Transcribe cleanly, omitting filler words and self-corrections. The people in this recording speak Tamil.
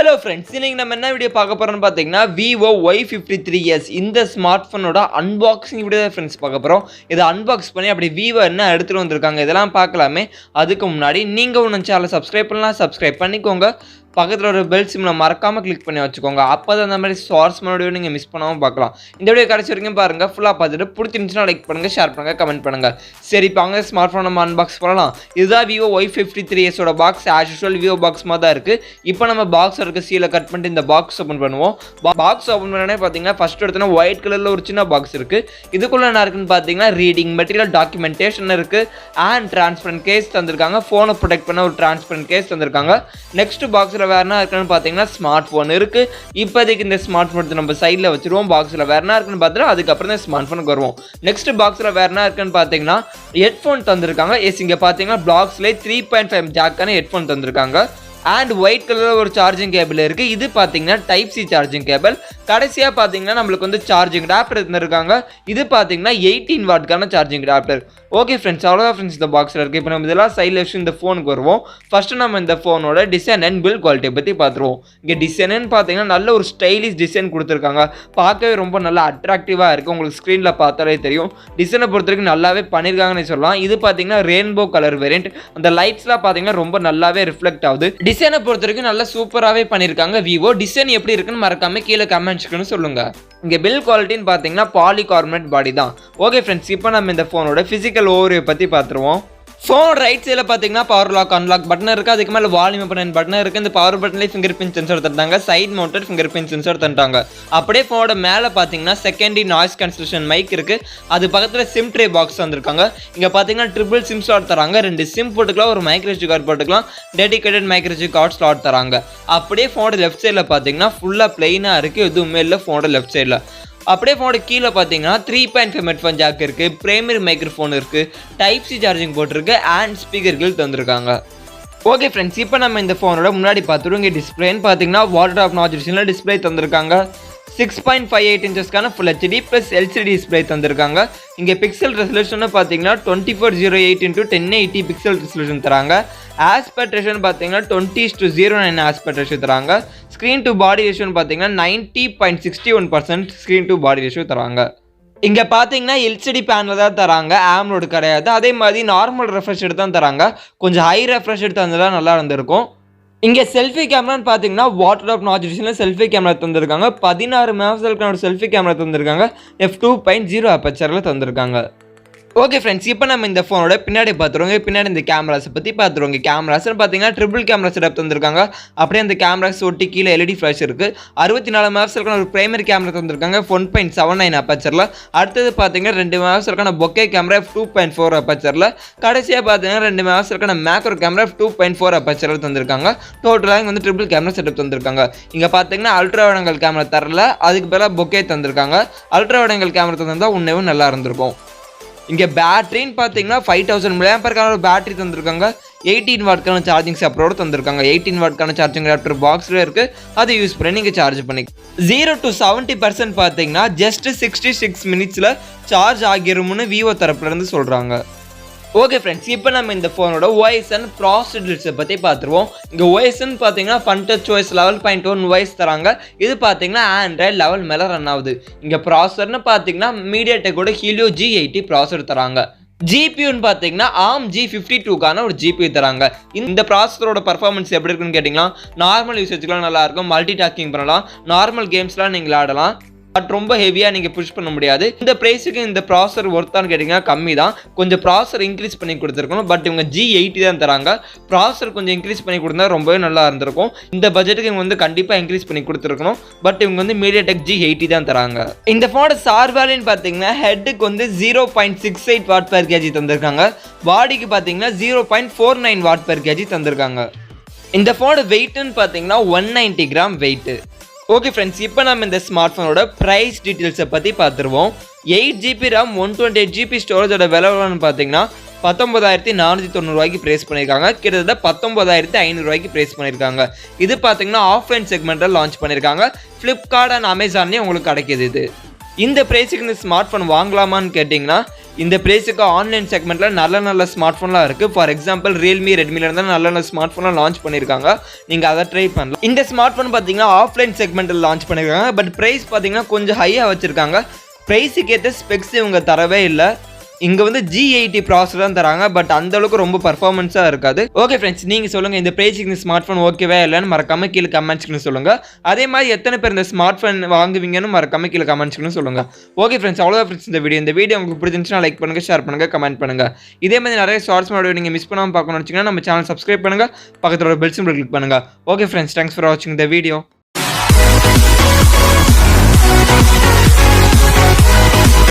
Hello friends, இன்னைக்கு நம்ம என்ன வீடியோ பார்க்க போறோம்னு பாத்தீங்கன்னா Vivo Y53S இந்த ஸ்மார்ட் போனோட அன்பாக்சிங் வீடியோ தான் फ्रेंड्स பார்க்க போறோம். இத அன்பாக்ஸ் பண்ணி அப்படி Vivo என்ன எடுத்துட்டு வந்திருக்காங்க இதெல்லாம் பார்க்கலாமே. அதுக்கு முன்னாடி நீங்க நம்ம சேனலை சப்ஸ்கிரைப் பண்ணலாம், சப்ஸ்கிரைப் பண்ணிக்கோங்க. பக்கத்துல ஒரு பெல் சிம்ல மறக்காம கிளிக் பண்ணி வச்சுக்கோங்க. அப்பதான் அந்த மாதிரி சுவாரஸ்யமான வீடியோ நீங்க மிஸ் பண்ணாம பார்க்கலாம். இந்த வீடியோ கடைசி வரைக்கும் பாருங்க, ஃபுல்லா பார்த்துட்டு பிடிச்சிருந்துச்சுன்னா லைக் பண்ணுங்க, ஷேர் பண்ணுங்க, கமெண்ட் பண்ணுங்க. சரி இப்போ அவங்க ஸ்மார்ட் போன் நம்ம அன்பாக்ஸ் பண்ணலாம். இதுதான் Vivo Y53S ஓட box. As usual Vivo box மாதிரி தான் இருக்கு. இப்போ நம்ம பாக்ஸ் இருக்க சீலை கட் பண்ணிட்டு இந்த பாக்ஸ் ஓபன் பண்ணுவோம். பாக்ஸ் ஓபன் பண்ணனே பாத்தீங்கன்னா ஃபர்ஸ்ட் எடுத்தோன்னா ஒயிட் கலர்ல ஒரு சின்ன பாக்ஸ் இருக்கு. இதுக்குள்ள என்ன இருக்குன்னு பாத்தீங்கன்னா ரீடிங் மெட்டீரியல், டாக்குமெண்டேஷன் இருக்கு அண்ட் டிரான்ஸ்பரண்ட் கேஸ் தந்திருக்காங்க. போனை ப்ரொடெக்ட் பண்ண ஒரு டிரான்ஸ்பரண்ட் கேஸ் தந்திருக்காங்க. நெக்ஸ்ட் பாக்ஸ்ல வேற என்ன இருக்குன்னு பாத்தீங்கன்னா ஸ்மார்ட் போன் இருக்கு. இப்போதைக்கு இந்த ஸ்மார்ட் போன் நம்ம சைட்ல வச்சிருவோம். பாக்ஸ்ல வேற என்ன இருக்குன்னு பார்த்தா அதுக்கப்புறம் தான் ஸ்மார்ட் போனுக்கு வருவோம். நெக்ஸ்ட் பாக்ஸ்ல வேற என்ன இருக்குன்னு பாத்தீங்கன்னா ஹெட்ஃபோன் தந்திருக்காங்க. எஸ் இங்க பாத்தீங்கன்னா பாக்ஸ்ல 3.5 ஜாக்கான ஹெட்ஃபோன் தந்திருக்காங்க. அண்ட் ஒயிட் கலர்ல ஒரு சார்ஜிங் கேபிள் இருக்கு. இது பாத்தீங்கன்னா டைப் சி சார்ஜிங் கேபிள். கடைசியா பாத்தீங்கன்னா நம்மளுக்கு வந்து சார்ஜிங் அடாப்டர் தந்திருக்காங்க. இது பாத்தீங்கன்னா 18 வாட்கான சார்ஜிங் அடாப்டர். ஓகே ஃப்ரெண்ட்ஸ், அவ்வளோதான் ஃப்ரெண்ட்ஸ் இந்த பாக்ஸில் இருக்குது. இப்போ நம்ம இதெல்லாம் சைடில் வச்சு இந்த ஃபோனுக்கு வருவோம். ஃபஸ்ட்டு நம்ம இந்த ஃபோனோட டிசைன் அண்ட் பில்ட் குவாலிட்டியை பற்றி பார்த்துருவோம். இங்கே டிசைனுன்னு பார்த்தீங்கன்னா நல்ல ஒரு ஸ்டைலிஷ் டிசைன் கொடுத்துருக்காங்க. பார்க்கவே ரொம்ப நல்லா அட்ராக்டிவாக இருக்குது. உங்களுக்கு ஸ்க்ரீனில் பார்த்தாலே தெரியும். டிசைனை பொறுத்த வரைக்கும் நல்லாவே பண்ணியிருக்காங்கன்னு சொல்லலாம். இது பார்த்தீங்கன்னா ரெயின்போ கலர் வேரியன்ட். அந்த லைட்ஸ்லாம் பார்த்தீங்கன்னா ரொம்ப நல்லாவே ரிஃப்ளெக்ட் ஆகுது. டிசைனை பொறுத்த வரைக்கும் நல்லா சூப்பராகவே பண்ணியிருக்காங்க Vivo. டிசைன் எப்படி இருக்குன்னு மறக்காம கீழே கமெண்ட்ஸ்க்குன்னு சொல்லுங்கள். இங்கே பில்ட் குவாலிட்டின்னு பார்த்தீங்கன்னா பாலிகார்பனேட் பாடி தான். ஓகே ஃப்ரெண்ட்ஸ், இப்போ நம்ம இந்த ஃபோனோட ஃபிசிக்கல் ஓவர்வியூ பற்றி பார்த்துருவோம். ஃபோன் ரைட் சைடில் பார்த்தீங்கன்னா பவர் லாக் அன்லாக் பட்டன் இருக்குது. அதுக்கு மேலே வால்யூம் பட்டன் பட்டன் இருக்குது. இந்த பவர் பட்டன்லேயே ஃபிங்கர் பிரிண்ட் சென்சார் தந்தாங்க. Side mounted fingerprint sensor தந்துட்டாங்க. அப்படியே ஃபோனோட மேலே பார்த்தீங்கன்னா செகண்டரி நாய்ஸ் கேன்சலேஷன் மைக் இருக்குது. அது பக்கத்தில் சிம் ட்ரே பாக்ஸ் வந்திருக்காங்க. இங்கே பார்த்தீங்கன்னா ட்ரிபிள் சிம் ஸ்லாட் தராங்க. 2 சிம் போட்டுக்கலாம், ஒரு மைக்ரோசி கார்டு போட்டுக்கலாம், டெடிகேட்டட் மைக்ரோசி கார்டு ஸ்லாட் தராங்க. அப்படியே ஃபோனோட லெஃப்ட் சைடில் பார்த்தீங்கன்னா ஃபுல்லாக பிளைனாக இருக்குது, எதுவுமே இல்லை ஃபோனோட லெஃப்ட் சைடில். அப்படியே ஃபோனோட கீழே பார்த்தீங்கன்னா 3.5 ஹெட்ஃபோன் ஜாக் இருக்குது, பிரைமரி மைக்ரோஃபோன் இருக்குது, டைப் சி சார்ஜிங் போட்டிருக்கு அண்ட் ஸ்பீக்கர்கள் தந்திருக்காங்க. ஓகே ஃப்ரெண்ட்ஸ், இப்போ நம்ம இந்த ஃபோனோட முன்னாடி பார்த்துருவோம். இங்கே டிஸ்பிளேன்னு பார்த்தீங்கன்னா வாட்டர் ஆஃப் நாச்சுரேஷனில் டிஸ்பிளே தந்திருக்காங்க. 6.58 இன்ச்சஸ்க்கான full HD plus LCD display தந்திருக்காங்க. இங்கே பிக்சல் ரெசல்யூஷன் பார்த்தீங்கன்னா 2408x1080 பிக்சல் ரெசல்யூஷன் தராங்க. ஆஸ்பெக்ட் ரேஷியோன்னு பார்த்தீங்கன்னா 20:09 ஆஸ்பெக்ட் ரேஷியோ தராங்க. ஸ்க்ரீன் டு பாடி ரேஷியோன்னு பார்த்தீங்கன்னா 90.61% ஸ்க்ரீன் டு பாடி ரேஷியோ தராங்க. இங்கே பார்த்தீங்கன்னா எல்சிடி பேனல் தான் தராங்க, ஆம்லோடு கிடையாது. அதே மாதிரி நார்மல் ரெஃப்ரெஷ் எடுத்து தான் தராங்க. கொஞ்சம் ஹை ரெஃப்ரெஷ் எடுத்து வந்தால் நல்லா இருந்திருக்கும். இங்கே செல்ஃபி கேமரான்னு பார்த்தீங்கன்னா வாட்டர் ஆஃப் நாச்சுரேஷனில் செல்ஃபி கேமரா தந்திருக்காங்க. 16 மெகாபிக்சலுக்கான ஒரு செல்ஃபி கேமரா தந்திருக்காங்க. f2.0 அப்பச்சரில் தந்திருக்காங்க. ஓகே ஃப்ரெண்ட்ஸ், இப்போ நம்ம இந்த ஃபோனோட பின்னாடி பார்த்துருவோங்க. பின்னாடி இந்த கேமராஸை பற்றி பார்த்துருவோங்க. கேமராஸ்ன்னு பார்த்தீங்கன்னா ட்ரிபிள் கேமரா செட்டப் தந்திருக்காங்க. அப்படியே அந்த கேமராஸ் ஒட்டி கீழே எல்இடி ஃப்ளாஷ் இருக்குது. 64 மெகாபிக்சலுக்கான ஒரு பிரைமரி கேமரா தந்திருக்காங்க 1.79 அப்பச்சரில். அடுத்தது பார்த்தீங்கன்னா 2 மெகாபிக்சலுக்கான பொக்கே கேமரா f2.4 அப்பச்சரில். கடைசியாக பார்த்தீங்கன்னா 2 மெகாபிக்சலுக்கான மேக்ரோ கேமரா f2.4 அப்பச்சரில் தந்திருக்காங்க. டோட்டலாக இங்கே வந்து ட்ரிபிள் கேமரா செட்டப் தந்திருக்காங்க. இங்கே பார்த்தீங்கன்னா அல்ட்ரா வைட் கேமரா தரல, அதுக்கு பதிலாக பொக்கே தந்திருக்காங்க. அல்ட்ரா வைட் கேமரா தந்திருந்தால் உண்மையும் நல்லா இருந்திருக்கும். இங்கே பேட்டரின்னு பார்த்தீங்கன்னா 5000 mAh ஒரு பேட்டரி தந்திருக்காங்க. 18 வாட்கான சார்ஜிங் சப்போர்ட் தந்திருக்காங்க. 18 வாட்கான சார்ஜிங் அடாப்டர் பாக்ஸில் இருக்குது. அதை யூஸ் பண்ணி நீங்கள் சார்ஜ் பண்ணி 0 to 70% பார்த்தீங்கன்னா ஜஸ்ட் 66 மினிட்ஸில் சார்ஜ் ஆகிரும்னு Vivo தரப்புலேருந்து சொல்கிறாங்க. ஓகே ஃப்ரெண்ட்ஸ், இப்போ நம்ம இந்த ஃபோனோட OS அண்ட் ப்ராசஸர்ஸை பற்றி பார்த்துருவோம். இங்கே OSன்னு பார்த்தீங்கன்னா ஃபன் டச் OS 11.1 OS தராங்க. இது பார்த்தீங்கன்னா ஆண்ட்ராய்டு லெவல் மேலே ரன் ஆகுது. இங்கே ப்ராசஸர்னு பார்த்தீங்கன்னா மீடியாடெக்கோட ஹீலியோ G80 ப்ராசஸர் தராங்க. ஜிபியூன்னு பார்த்தீங்கன்னா ARM G52க்கான ஒரு ஜிபியூ தராங்க. இந்த ப்ராசஸரோட பர்ஃபார்மன்ஸ் எப்படி இருக்குன்னு கேட்டிங்கன்னா நார்மல் யூசேஜ்லாம் நல்லாயிருக்கும். மல்டி டாஸ்கிங் பண்ணலாம், நார்மல் கேம்ஸ்லாம் நீங்கள் ஆடலாம். பட் ரொம்ப ஹெவியாக நீங்கள் புஷ் பண்ண முடியாது. இந்த ப்ரைஸுக்கு இந்த ப்ராசஸர் ஒர்த்தான்னு கேட்டிங்கன்னா கம்மி தான். கொஞ்சம் ப்ராசஸர் இன்க்ரீஸ் பண்ணி கொடுத்துருக்கணும். பட் இவங்க G80 தான் தராங்க. ப்ராசஸர் கொஞ்சம் இன்க்ரீஸ் பண்ணி கொடுத்தா ரொம்பவே நல்லா இருந்திருக்கும். இந்த பட்ஜெட்டுக்கு இவங்க வந்து கண்டிப்பாக இன்க்ரீஸ் பண்ணி கொடுத்துருக்கணும். பட் இவங்க வந்து மீடியாடெக் G80 தான் தராங்க. இந்த ஃபோனோட சார் வேல்யூன்னு பார்த்தீங்கன்னா ஹெட்டுக்கு வந்து 0.68 வாட் பெர் கேஜி தந்திருக்காங்க. பாடிக்கு பார்த்தீங்கன்னா 0.49 வாட் பெர் கேஜி தந்திருக்காங்க. இந்த ஃபோனோட வெயிட்டுன்னு பார்த்தீங்கன்னா 190 கிராம் வெயிட்டு. ஓகே ஃப்ரெண்ட்ஸ், இப்போ நம்ம இந்த ஸ்மார்ட் ஃபோனோட ப்ரைஸ் டீட்டெயில்ஸை பற்றி பார்த்துருவோம். 8GB RAM 128GB ஸ்டோரேஜோட விலைன்னு பார்த்தீங்கன்னா 19,490 ப்ரைஸ் பண்ணியிருக்காங்க. கிட்டத்தட்ட 19,500 ப்ரைஸ் பண்ணியிருக்காங்க. இது பார்த்தீங்கன்னா ஆஃப்லைன் செக்மெண்ட்டில் லான்ச் பண்ணியிருக்காங்க. ஃப்ளிப்கார்ட் அண்ட் அமேசான்லேயும் உங்களுக்கு கிடைக்கிது. இது இந்த ப்ரைஸுக்கு இந்த ஸ்மார்ட் ஃபோன் வாங்கலாமான்னு கேட்டிங்கன்னா இந்த பிரைஸுக்கு ஆன்லைன் செக்மெண்ட்ல நல்ல ஸ்மார்ட் ஃபோன்லாம் இருக்கு. ஃபார் எக்ஸாம்பிள் Realme, Redmiல இருந்தா நல்ல ஸ்மார்ட் ஃபோன்லாம் லான்ச் பண்ணிருக்காங்க. நீங்க அதை ட்ரை பண்ணலாம். இந்த ஸ்மார்ட் ஃபோன் பாத்தீங்கன்னா ஆஃப்லைன் செக்மெண்ட்ல லான்ச் பண்ணிருக்காங்க. பட் பிரைஸ் பாத்தீங்கன்னா கொஞ்சம் ஹையா வச்சிருக்காங்க. பிரைஸுக்கு ஏற்ற ஸ்பெக்ஸ் இவங்க தரவே இல்லை. இங்கே வந்து G80 ப்ராசஸர் தான் தராங்க. பட் அந்த அளவுக்கு ரொம்ப பர்ஃபார்மன்ஸாக இருக்காது. ஓகே ஃப்ரெண்ட்ஸ், நீங்கள் சொல்லுங்கள் இந்த பிரைஸுக்கு இந்த ஸ்மார்ட் ஃபோன் ஓகேவா இல்லைன்னு மறக்காம கீழே கமெண்ட்ஸ்க்கு சொல்லுங்கள். அதே மாதிரி எத்தனை பேர் இந்த ஸ்மார்ட் ஃபோன் வாங்குவீங்கன்னு மறக்காம கீழே கமெண்ட்ஸ்க்கு சொல்லுங்கள். ஓகே ஃப்ரெண்ட்ஸ், அவ்வளோதான் ஃப்ரெண்ட்ஸ் இந்த வீடியோ உங்களுக்கு பிடிச்சிருந்துச்சுன்னா லைக் பண்ணுங்கள், ஷேர் பண்ணுங்கள், கமெண்ட் பண்ணுங்கள். இதே மாதிரி நிறைய ஷார்ட்ஸ் வீடியோ நீங்கள் மிஸ் பண்ணாமல் பார்க்கணும்னு வச்சிங்கன்னா நம்ம சேனல் சப்ஸ்கிரைப் பண்ணுங்கள், பக்கத்தில் ஒரு பெல் சிம்பிள் கிளிக் பண்ணுங்கள். ஓகே ஃப்ரெண்ட்ஸ், தேங்க்ஸ் ஃபார் வாட்சிங் த வீடியோ.